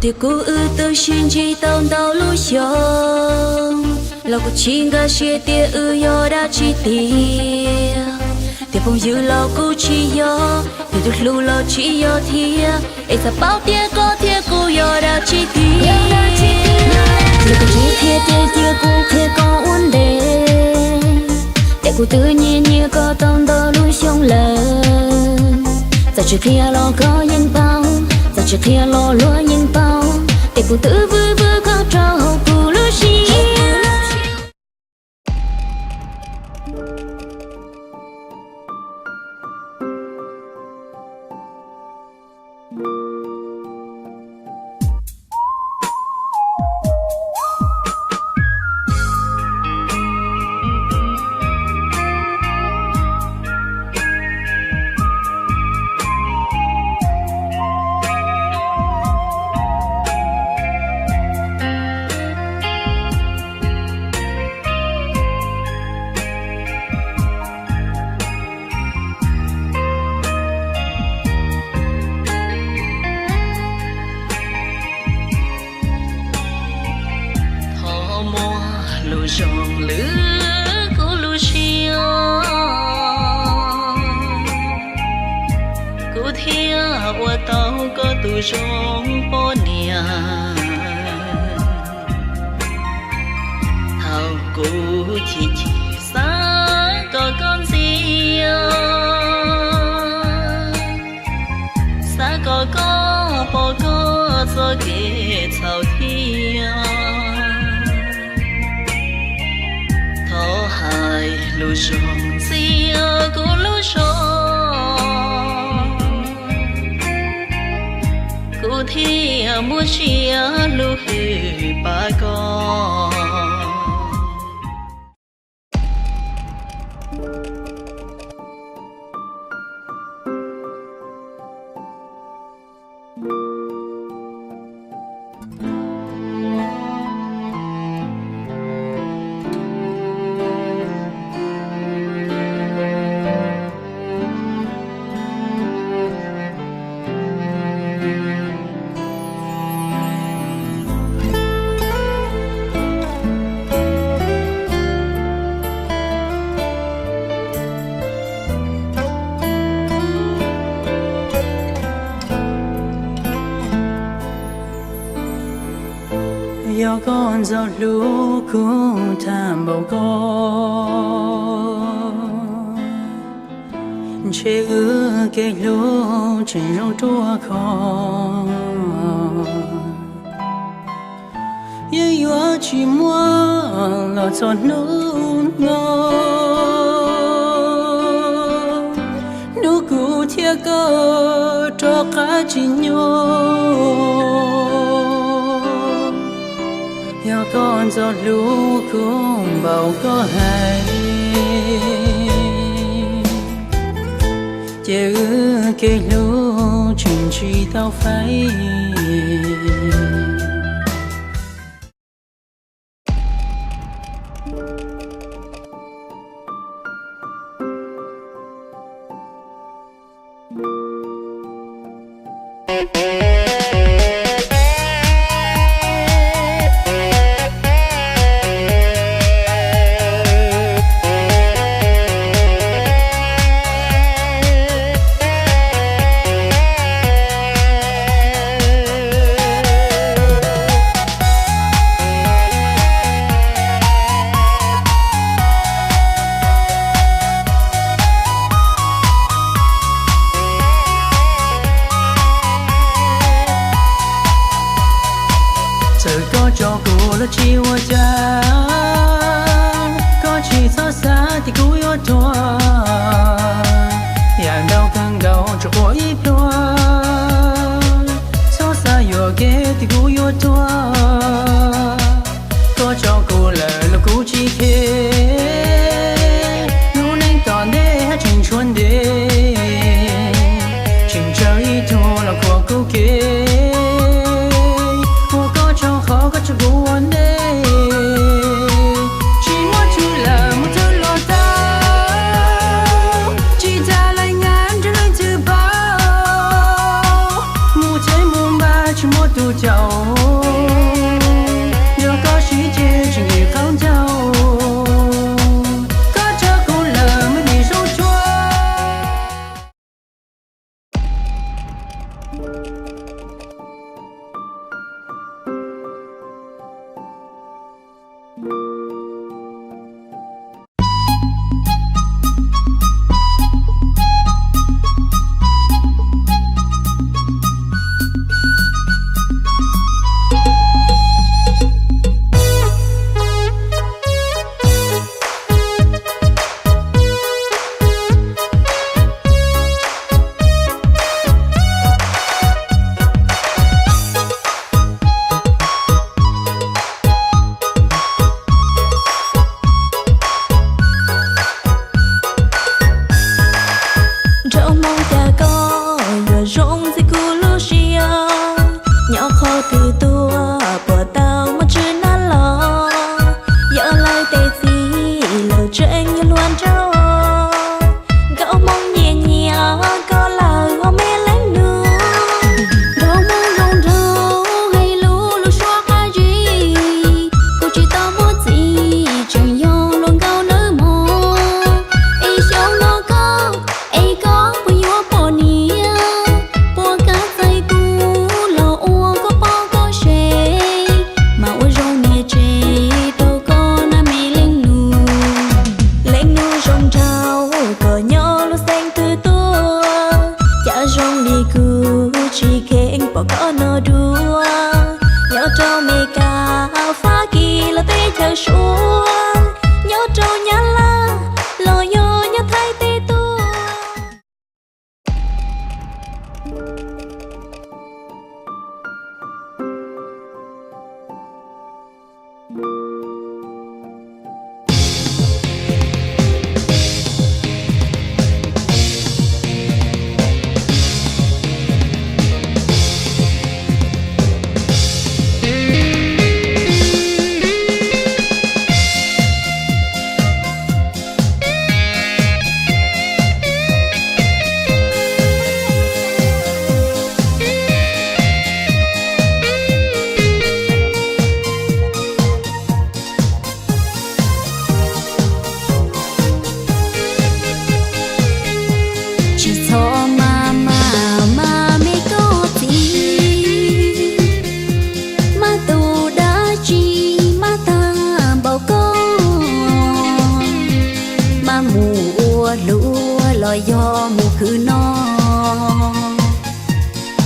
thì cô từ xin chỉ tao tao lu xiong là cô chính ga xia tia yo đã chi tia tia phong dư là cô chi yo thì được lu lo chi yo thia ấy sao bao tia có tia cô yo đã chi tia tia cô chi tia cô tia có uốn đê để cô tự nhiên như có tao tao lu xiong lên giờ chỉ kia lo có những bao giờ chỉ kia lo lúa những bao để cô tự vui vui có trao hậu cô lu xi dòng lửa của Lucio cô thia qua tàu có tu dòng po nia thao cô chỉ xa có con gì xa có po có cho kể thao thia hai lối sông xia của lối sông cô thi mua chia lối ba con do con dao lũ cũng tham bầu con chế ư cái lũ trên rong tua con yêu yêu chỉ muốn lo cho nụ ngô nụ cụ thiệt cơ cho cả chỉ nhau do con gió lũ cũng bao có hay chế ư cái lũ chuyện chỉ tao phải cho cô là chỉ hoa cha có chỉ xóa xa thì cô yêu thuaอย่างđau thương đau cho cô ít đua xóa xa yêu ghé thì cô yêu thua có cho cô là cô chỉ khe lúc này toàn để hát trình chuan để trình chơi thua là của cô kia cho cô anh đây chỉ muốn chú là một thứ lo tao chỉ ta lại ngán cho lên từ bao mua trái mua ba chỉ mua tu giàu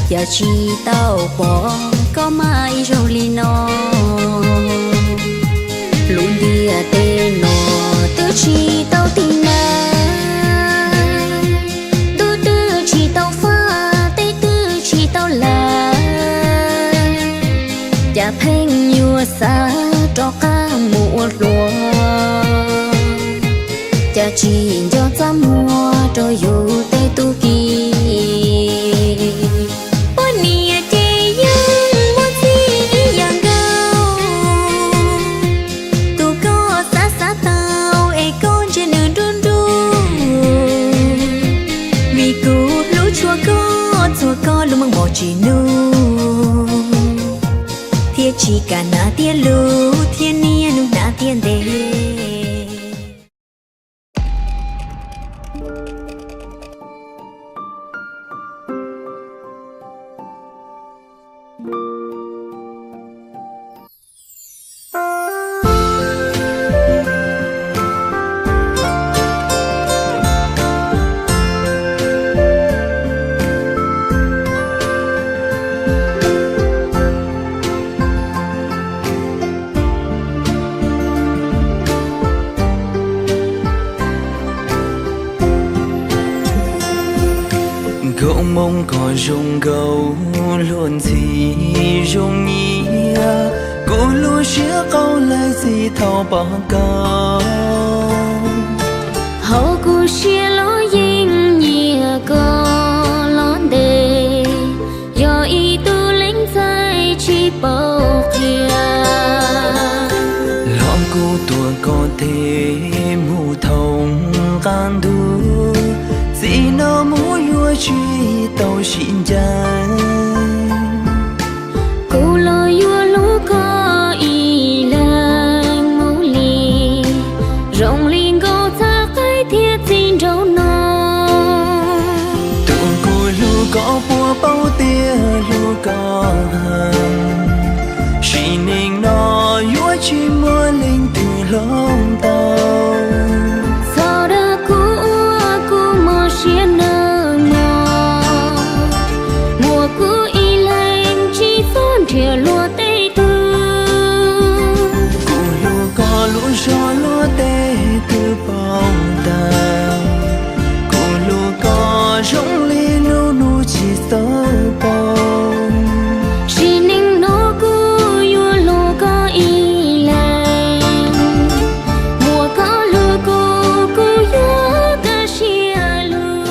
giờ chỉ tao bỏ có mai rồi li nó luôn đi tên nó tớ chỉ tao tin na đôi tớ chỉ tao pha tê tớ chỉ tao là chả phanh nhua xa cho cả mùa lúa chả chỉ cho ta mua cho dù tê tu kỳ chỉ nu thiên chỉ cả na thiên lu thiên nia nu na thiên đề cậu mong có rung gấu luôn gì rung nhia cô luôn chia câu lại gì thao bỏ câu hậu cô chia lo dinh nhia cô lo đề do ý tu lính dài chỉ bao kia lòng cô tuổi có thể mù thông can đu gì nó muốn vui chi tao xin chân cô lo vua lú có ý lang mũ lì rong liên cô ta cái thiết xin trâu nó tụi cô lu có bùa bao tia lu có hằng chỉ nên nó vui chi mưa linh cho lúa tê từ bao đào cô lúa có rong li nu nu chỉ sơ bông chỉ nên nó cứ yêu lúa có ý lệ mùa có lúa cô yêu cả xia lúa.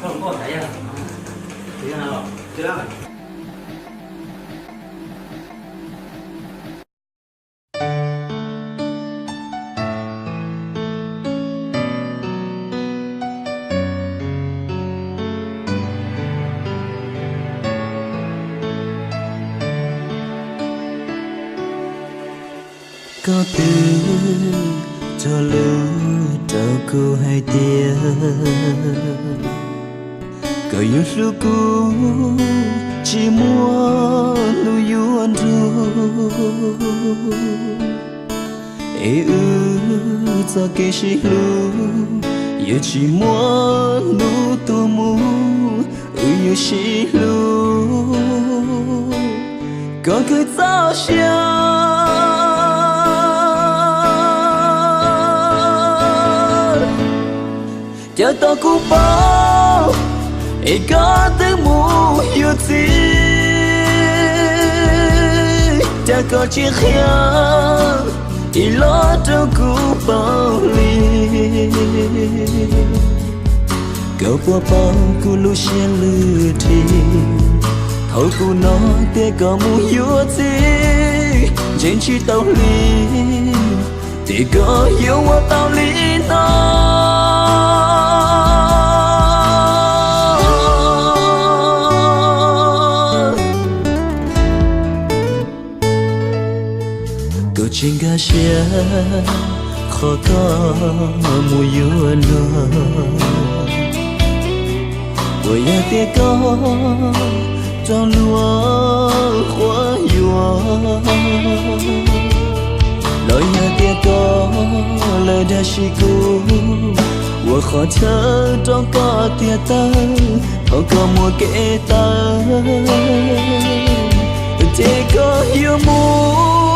không có thấy à? Thế nào? Thế nào? có từ cho lỡ trao cô hai tia cờ yêu su cô chỉ muốn nuôi yuan ru ê cho cái gì lu yêu chỉ muốn nuôi tua mu yêu chỉ lu có cứ sao chờ tôi cũng bao ý có tiếng mù yêu gì chờ có chiếc khăn ý lo cho cũng bao ly cậu qua bao cô lu xe lừa thì thôi cô nói để có mù yêu gì trên chi tao ly thì có yêu qua tao ly nó trên ga xe khó có mùi yêu nó bởi nhà tiếc có trong lúa hoa yêu lời nhà tiếc có lời đã chỉ cô và khó thở trong có tiếc ta không có một kẻ ta tiếc có yêu muốn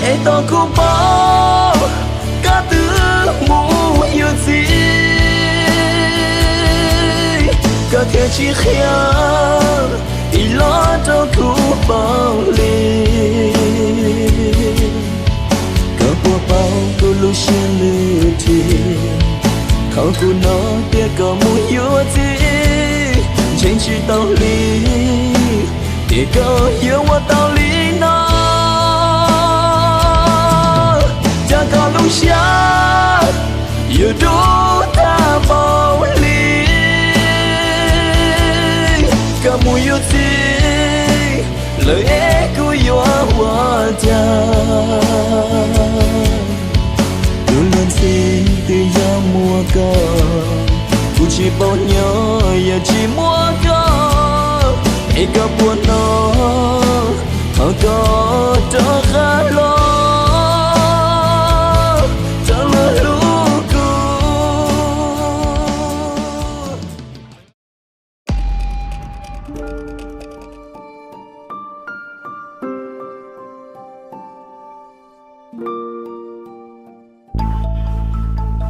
e to cũng bao chỉ khéo ý lo cho khu bao lì có qua bao cô lu xuyên lư thì thâu cô nó tia có mùi yêu gì trên chỉ tao lì tia có yêu qua tao lì nó cha có lu xa yêu đủ ta bao lì cả mùi yêu gì lời ế của yêu hoa cha luôn luôn xin từ giờ mùa cờ cô chỉ bao nhớ giờ chỉ mua cờ hãy gặp buồn nó họ có trở khá lo trở lỡ lúc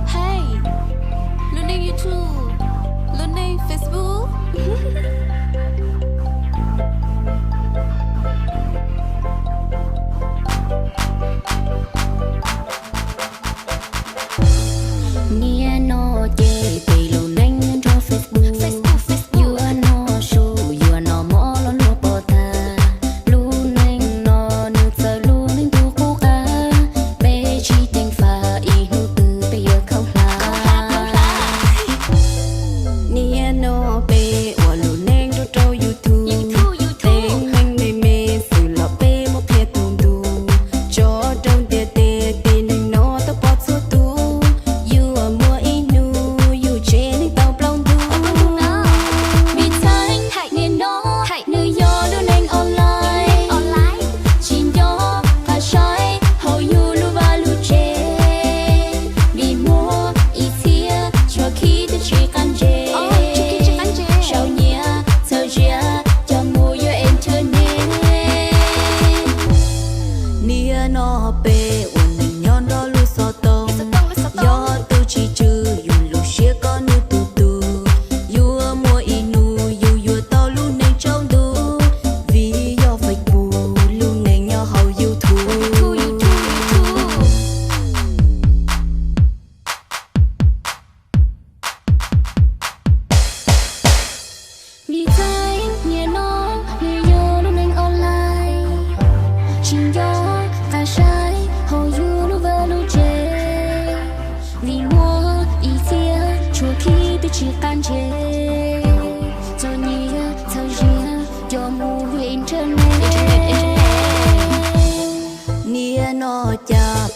Hey, luôn lên YouTube, luôn lên Facebook. Nia no chơi bị lâu nanh cho Facebook. You are no show, you are no more lo lo bỏ ta. Lu nanh no nước giờ lu nanh tu cố ca. Bé chỉ tình pha ý nu từ bây giờ không là. Nia no bé wa lu nanh cho trâu YouTube. Tên nanh mê mê sự lọ bé một thiệt tùm tù. Cho trong tia tia tia nanh no tao bỏ số tu. You are more inu, you trên tao plong tu. Vì thanh hãy nên nó, hãy nơi yo luôn anh online. Chỉ yo và sai, hầu you lu va lu chê. Vì mua ý thia, cho khi tôi chỉ cần chê. Sao nhia, sao chia, cho mua yo internet. Nia no bê, uốn anh nhon đó lu so tông. Yo tu chỉ chư, you lu xia con nu tu tu. You are more inu, you tao lu neng trong tu. Vì yo phải bù, lu neng yo hầu you thu. Vì thấy nhẹ nó, nhẹ yo lu neng online. Chỉ yo và sai, hầu you lu va lu chê. Vì mua ý thia, chua khi tôi chỉ can chê. Cho nhia, sao chia, cho mua internet. Nia no cha